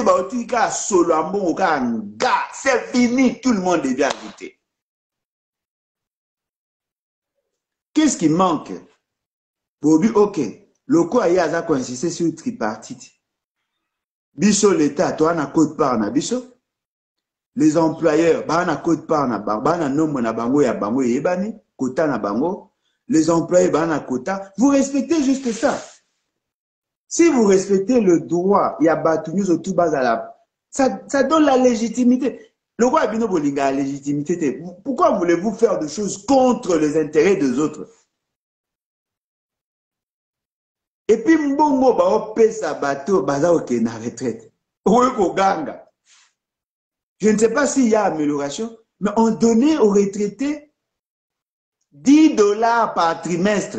S1: fini, tout le monde devient ajouté. Qu'est-ce qui manque? Bobi, ok, le quoi y a insisté sur le tripartite. Biso l'État, toi, on a code part na biso. Les employeurs, bah, on a code part na bango, bah, on a nombre na bango ya bango yebani, quota na bango. Les employés, bah, on a quota. Vous respectez juste ça. Si vous respectez le droit, il y a Batounis au tout bas à la... Ça donne la légitimité. Le roi Abino Bolinga a la légitimité. Pourquoi voulez-vous faire des choses contre les intérêts des autres? Et puis, Mbongo, bah, on paie sa bateau, bah, ça, ok, na retraite. Je ne sais pas s'il y a amélioration, mais on donnait aux retraités $10 par trimestre.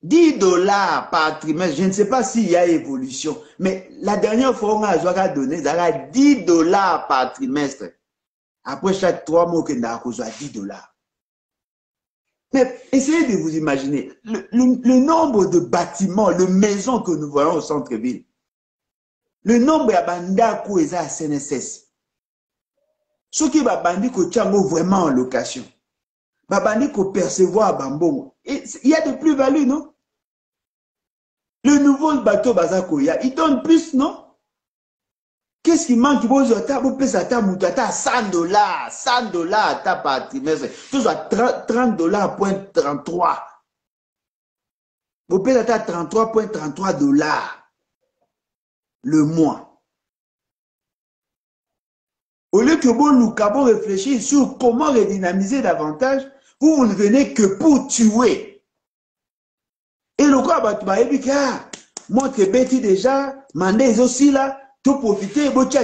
S1: $10 par trimestre. Je ne sais pas s'il y a évolution, mais la dernière fois, on a donné $10 par trimestre. Après chaque 3 mois, on a $10. Mais essayez de vous imaginer le nombre de bâtiments, de maisons que nous voyons au centre-ville. Le nombre de bandako est à CNSS. Ceux qui va bandi ko tchango vraiment en location. Bandi ko percevoir bambongo. Il y a de plus-value, non? Le nouveau bateau Bazakoya, il donne plus, non? Qu'est-ce qui manque? Vous pouvez à $100 par trimestre. Tout soit $30.33. Vous pouvez à $33.33 le mois. Au lieu que vous réfléchir sur comment redynamiser davantage, vous ne venez que pour tuer. Et le quoi, montre Betty déjà, mandez aussi là, tout profiter, pour que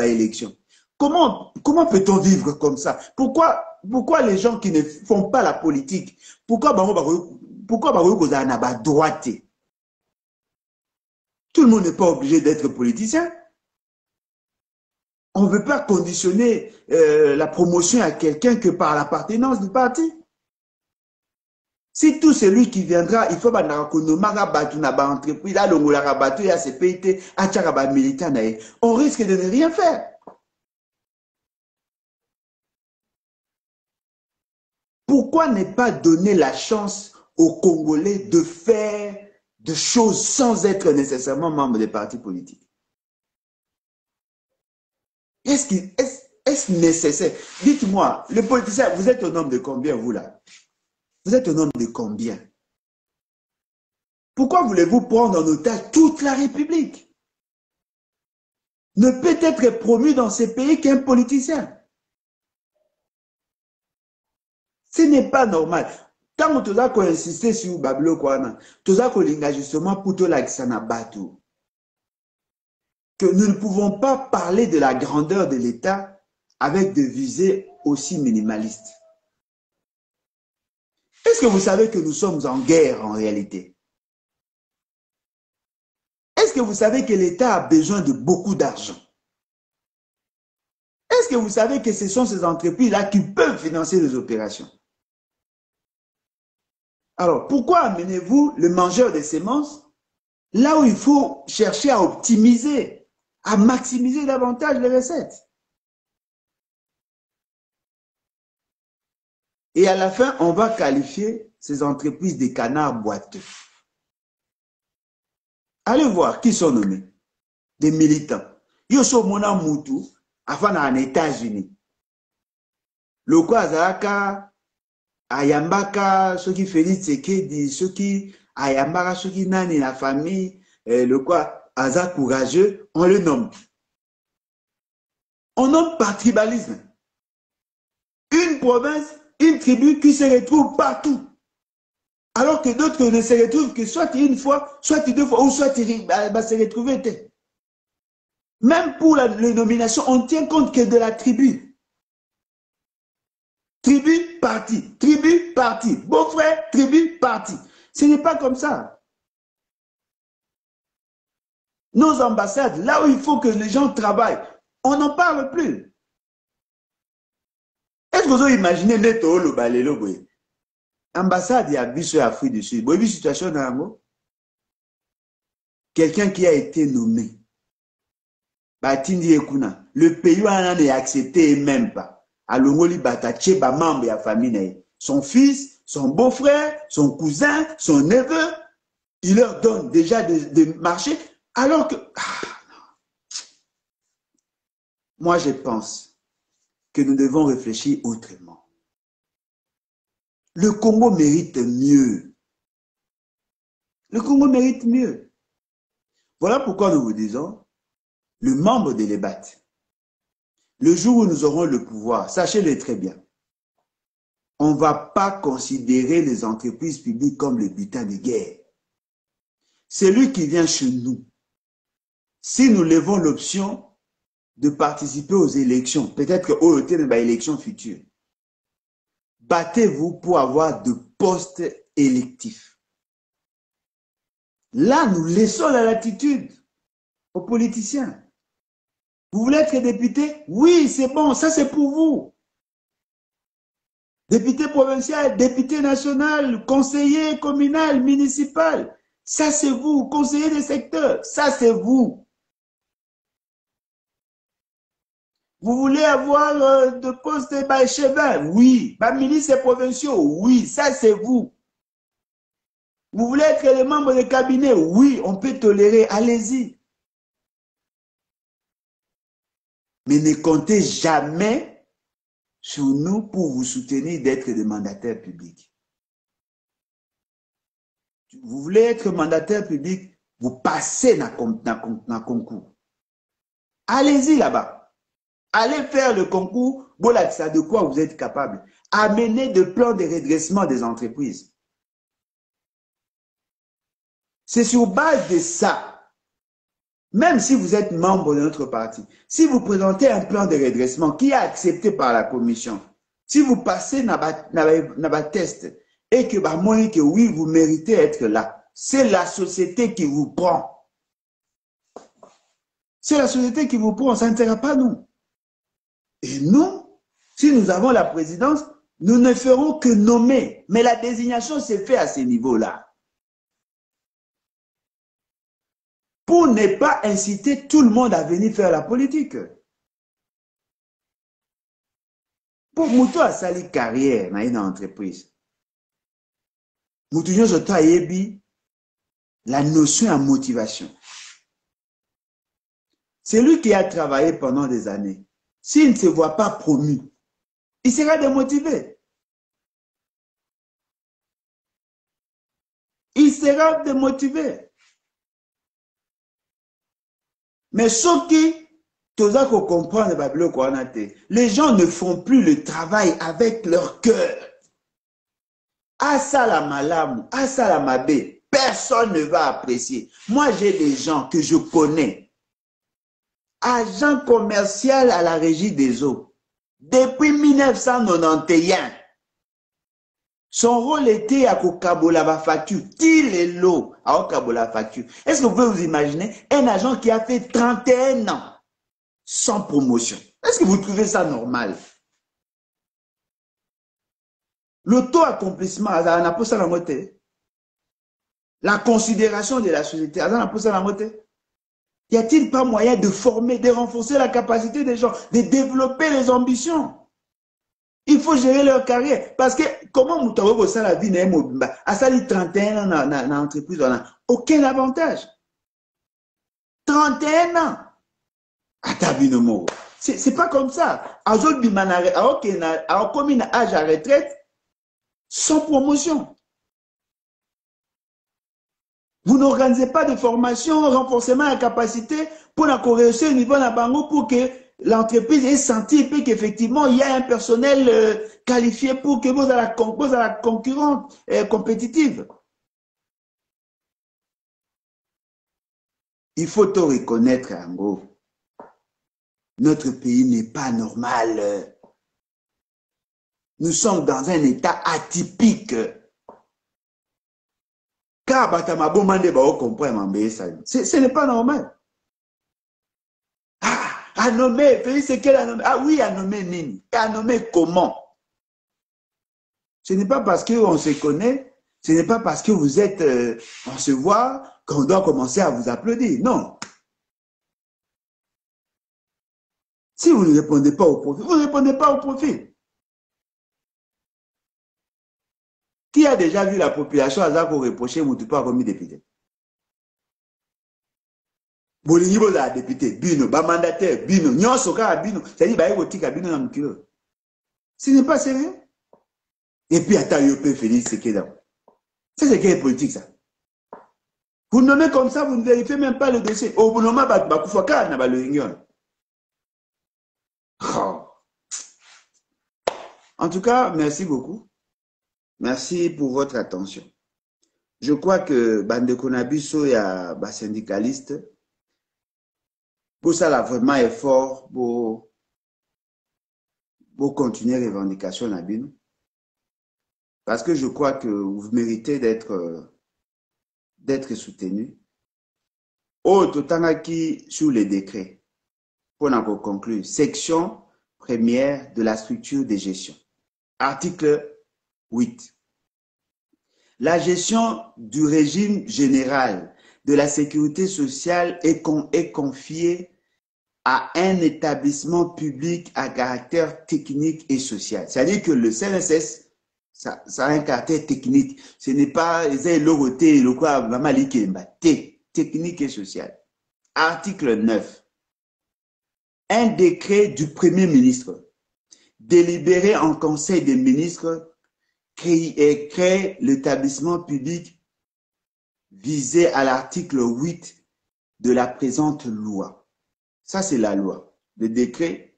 S1: l'élection. Comment peut-on vivre comme ça? Pourquoi les gens qui ne font pas la politique, pourquoi droite? Tout le monde n'est pas obligé d'être politicien. On ne veut pas conditionner la promotion à quelqu'un que par l'appartenance du parti. Si tout celui qui viendra, il faut que on risque de ne rien faire. Pourquoi ne pas donner la chance aux Congolais de faire des choses sans être nécessairement membre des partis politiques? Est-ce nécessaire? Dites-moi, les politiciens, vous êtes au nombre de combien, vous là? Vous êtes un homme de combien? Pourquoi voulez-vous prendre en otage toute la République? Ne peut être promu dans ce pays qu'un politicien. Ce n'est pas normal. Tant que tu as insisté sur Babilo Kwana, tu as kolinga justement pour te l'accent bateau. Que nous ne pouvons pas parler de la grandeur de l'État avec des visées aussi minimalistes. Est-ce que vous savez que nous sommes en guerre en réalité? Est-ce que vous savez que l'État a besoin de beaucoup d'argent? Est-ce que vous savez que ce sont ces entreprises-là qui peuvent financer les opérations? Alors, pourquoi amenez-vous le mangeur de semences là où il faut chercher à optimiser, à maximiser davantage les recettes? Et à la fin, on va qualifier ces entreprises de canards boiteux. Allez voir qui sont nommés. Des militants. Yo so mona mutu afana en États-Unis. Le quoi azaka ayambaka soki Félix Tshisekedi soki ayambaka soki nani la famille le quoi aza courageux, on le nomme. On nomme par tribalisme. Une province, une tribu qui se retrouve partout. Alors que d'autres ne se retrouvent que soit une fois, soit deux fois, ou soit se retrouver. Même pour les nominations, on ne tient compte que de la tribu. Tribu, parti. Tribu, parti. Beau-frère, tribu, parti. Ce n'est pas comme ça. Nos ambassades, là où il faut que les gens travaillent, on n'en parle plus. Est-ce que vous avez imaginé Neto le balelo boy? Ambassade, il y a Bissau Afrique du Sud. Vous avez vu la situation dans l'Ango? Quelqu'un qui a été nommé. Le pays n'est accepté même pas. Alongoli Batache, membre de la famille. Son fils, son beau-frère, son cousin, son neveu, il leur donne déjà de marcher. Alors que. Moi, je pense que nous devons réfléchir autrement. Le Congo mérite mieux. Le Congo mérite mieux. Voilà pourquoi nous vous disons, le membre de l'EBAT, le jour où nous aurons le pouvoir, sachez-le très bien, on ne va pas considérer les entreprises publiques comme le butin de guerre. Celui qui vient chez nous, si nous levons l'option de participer aux élections, peut-être qu'au terme de l'élection future, battez-vous pour avoir de postes électifs. Là, nous laissons la latitude aux politiciens. Vous voulez être député? Oui, c'est bon, ça c'est pour vous. Député provincial, député national, conseiller communal, municipal, ça c'est vous. Conseiller des secteurs, ça c'est vous. Vous voulez avoir de postes d'échevin? Oui. Ministres provinciaux? Oui, ça c'est vous. Vous voulez être les membres de cabinet? Oui, on peut tolérer, allez-y. Mais ne comptez jamais sur nous pour vous soutenir d'être des mandataires publics. Vous voulez être mandataire public, vous passez dans le concours. Allez-y là-bas. Allez faire le concours, voilà ça de quoi vous êtes capable. Amenez des plans de redressement des entreprises. C'est sur base de ça, même si vous êtes membre de notre parti, si vous présentez un plan de redressement qui est accepté par la commission, si vous passez dans le test et que montrez que oui, vous méritez être là, c'est la société qui vous prend. C'est la société qui vous prend, ça ne sera pas nous. Et nous, si nous avons la présidence, nous ne ferons que nommer. Mais la désignation s'est faite à ce niveau-là. Pour ne pas inciter tout le monde à venir faire la politique. Pour Moutou a sali carrière dans une entreprise. Moutou a yebi la notion de motivation. C'est lui qui a travaillé pendant des années. S'il ne se voit pas promu, il sera démotivé. sera démotivé. Mais ce qui, les gens ne font plus le travail avec leur cœur. Asa la malamu, asa la mabe, personne ne va apprécier. Moi, j'ai des gens que je connais, agents commerciaux à la régie des eaux, depuis 1991. Son rôle était à Kabola facture, il l'eau à Kabola facture. Est-ce que vous pouvez vous imaginer un agent qui a fait 31 ans sans promotion? Est-ce que vous trouvez ça normal? L'auto-accomplissement, la considération de la société, y a-t-il pas moyen de former, de renforcer la capacité des gens, de développer les ambitions? Il faut gérer leur carrière. Parce que comment vous avez ça la vie d'un mobimba? À ça, les 31 ans dans l'entreprise, on n'a aucun avantage. 31 ans. C'est pas comme ça. À combien âge à retraite, sans promotion. Vous n'organisez pas de formation, renforcement de la capacité pour la correction au niveau de la banque pour que l'entreprise ait senti qu'effectivement il y a un personnel qualifié pour que vous ayez la concurrence compétitive. Il faut tout reconnaître, en gros. Notre pays n'est pas normal. Nous sommes dans un état atypique. Car ce n'est pas normal. À nommer, Félix Sekela a nommé. Ah oui, à nommer Nini. À nommer comment? Ce n'est pas parce qu'on se connaît, ce n'est pas parce que vous êtes, on se voit, qu'on doit commencer à vous applaudir. Non. Si vous ne répondez pas au profil, vous ne répondez pas au profil. Qui a déjà vu la population à ça pour reprocher Moutoupa comme député? Bolingi boza député, bino, ba mandataire, bino, nyonso ka bino, c'est-à-dire ba ewotika bino na mukilo. Ce n'est pas sérieux. Et puis attends, Yopé Félix Sekela. Ça c'est quelle politique ça? Vous nommez comme ça, vous ne vérifiez même pas le dossier. Au bout moment, bakufaka na ba loingion. En tout cas, merci beaucoup. Merci pour votre attention. Je crois que Bandeko Nabiso et à syndicaliste, pour ça, là, vraiment effort pour continuer les revendications à Bino. Parce que je crois que vous méritez d'être soutenu. Totangaki sur les décrets. Pour en conclure, section première de la structure de gestion. Article 8. La gestion du régime général de la sécurité sociale est confiée à un établissement public à caractère technique et social. C'est-à-dire que le CNSS, ça a un caractère technique. Ce n'est pas technique et social. Article 9. Un décret du Premier ministre délibéré en Conseil des ministres crée l'établissement public visé à l'article 8 de la présente loi. Ça, c'est la loi. Le décret,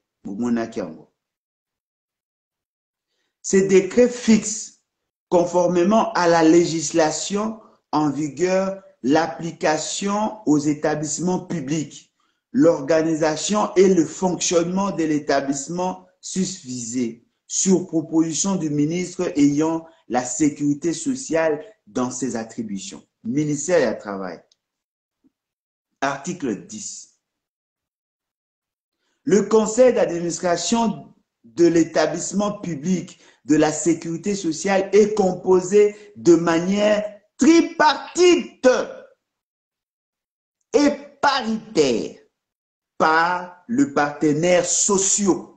S1: ces décrets fixent, conformément à la législation en vigueur, l'application aux établissements publics, l'organisation et le fonctionnement de l'établissement susvisé, sur proposition du ministre ayant la sécurité sociale dans ses attributions. Ministère du Travail. Article 10. Le conseil d'administration de l'établissement public de la sécurité sociale est composé de manière tripartite et paritaire par le partenaire sociaux.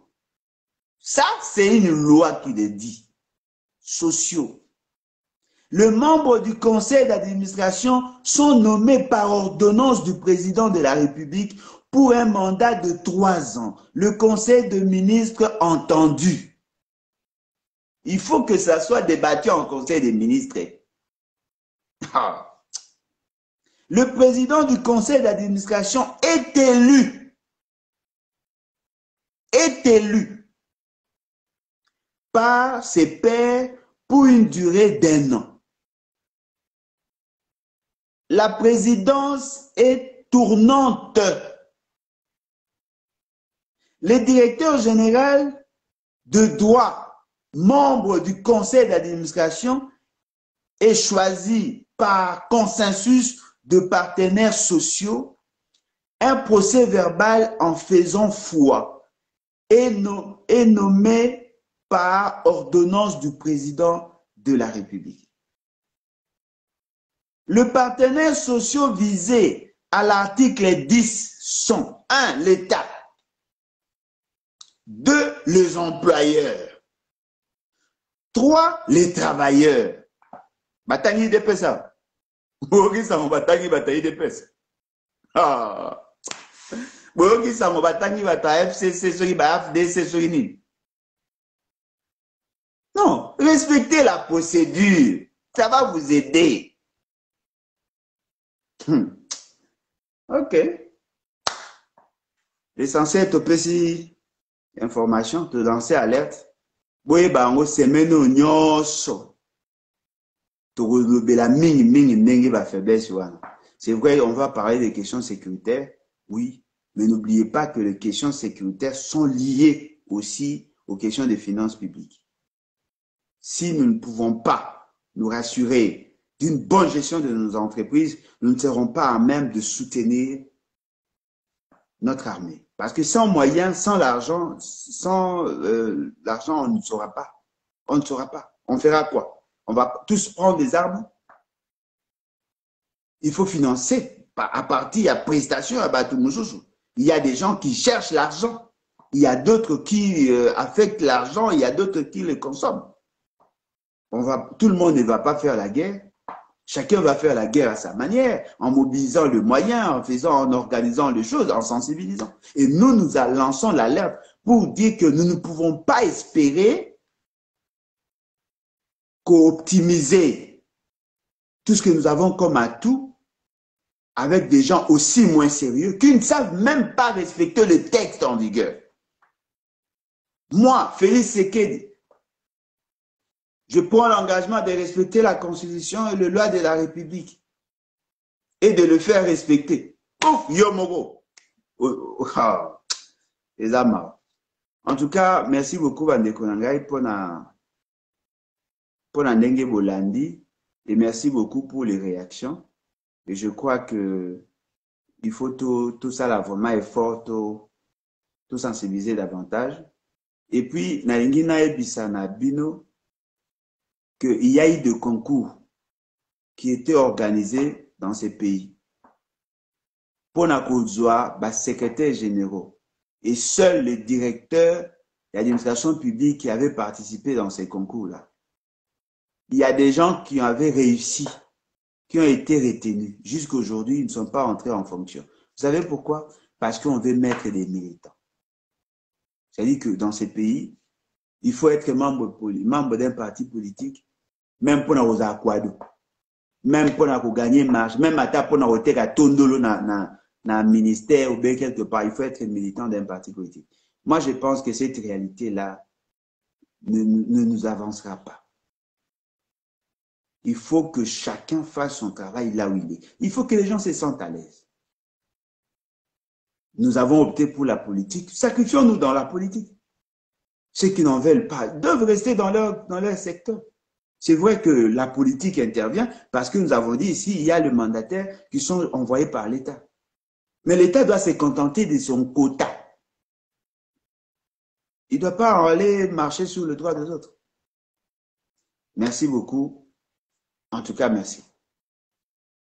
S1: Ça, c'est une loi qui le dit. Sociaux. Les membres du conseil d'administration sont nommés par ordonnance du président de la République pour un mandat de 3 ans. Le conseil de ministres entendu. Il faut que ça soit débattu en conseil des ministres. Le président du conseil d'administration est élu par ses pairs pour une durée d'1 an. La présidence est tournante. Le directeur général de droit, membre du conseil d'administration, est choisi par consensus de partenaires sociaux, un procès verbal en faisant foi est nommé par ordonnance du président de la République. Le partenaire social visé à l'article 10 sont 1. L'État, 2. Les employeurs, 3. Les travailleurs. Batangi de pesa. Bogi sango batangi batayi de pesa. Ah. Bogi sango batangi batayi FCC soki ba FDC soki nini. Non, respectez la procédure. Ça va vous aider. Ok. L'essentiel est aussi information, te lancer alerte. Boye bango semaine nyonso. C'est vrai, on va parler des questions sécuritaires, oui, mais n'oubliez pas que les questions sécuritaires sont liées aussi aux questions des finances publiques. Si nous ne pouvons pas nous rassurer d'une bonne gestion de nos entreprises, nous ne serons pas à même de soutenir notre armée. Parce que sans moyens, sans l'argent, on ne saura pas. On ne saura pas. On fera quoi? On va tous prendre des armes. Il faut financer à partir de prestation à Batumususu. Il y a des gens qui cherchent l'argent. Il y a d'autres qui affectent l'argent. Il y a d'autres qui le consomment. Tout le monde ne va pas faire la guerre. Chacun va faire la guerre à sa manière, en mobilisant le moyen, en organisant les choses, en sensibilisant. Et nous lançons l'alerte pour dire que nous ne pouvons pas espérer qu'optimiser tout ce que nous avons comme atout avec des gens aussi moins sérieux qui ne savent même pas respecter le texte en vigueur. Moi, Félix Sekedi, je prends l'engagement de respecter la Constitution et les lois de la République et de le faire respecter. Ouf, Yomogo. Les amas. En tout cas, merci beaucoup, Bandeko Nangai, pour la Ndenge Bolandi, et merci beaucoup pour les réactions. Et je crois que il faut tout ça là vraiment effort, tout sensibiliser davantage. Et puis, Nalingi Naebisa na Bino, qu'il y a eu des concours qui étaient organisés dans ces pays. Pour Nakozwa, secrétaire généraux. Et seuls les directeurs de l'administration publique qui avaient participé dans ces concours-là. Il y a des gens qui avaient réussi, qui ont été retenus. Jusqu'à aujourd'hui, ils ne sont pas entrés en fonction. Vous savez pourquoi? Parce qu'on veut mettre des militants. C'est-à-dire que dans ces pays, il faut être membre d'un parti politique, même pour nous acquado, même pour nous gagner marge, même pour nous faire tondolo dans ministère ou bien quelque part, il faut être militant d'un parti politique. Moi, je pense que cette réalité-là ne nous avancera pas. Il faut que chacun fasse son travail là où il est. Il faut que les gens se sentent à l'aise. Nous avons opté pour la politique. Sacrifions-nous dans la politique. Ceux qui n'en veulent pas doivent rester dans leur secteur. C'est vrai que la politique intervient parce que nous avons dit ici, il y a les mandataires qui sont envoyés par l'État. Mais l'État doit se contenter de son quota. Il ne doit pas aller marcher sur le droit des autres. Merci beaucoup. En tout cas, merci.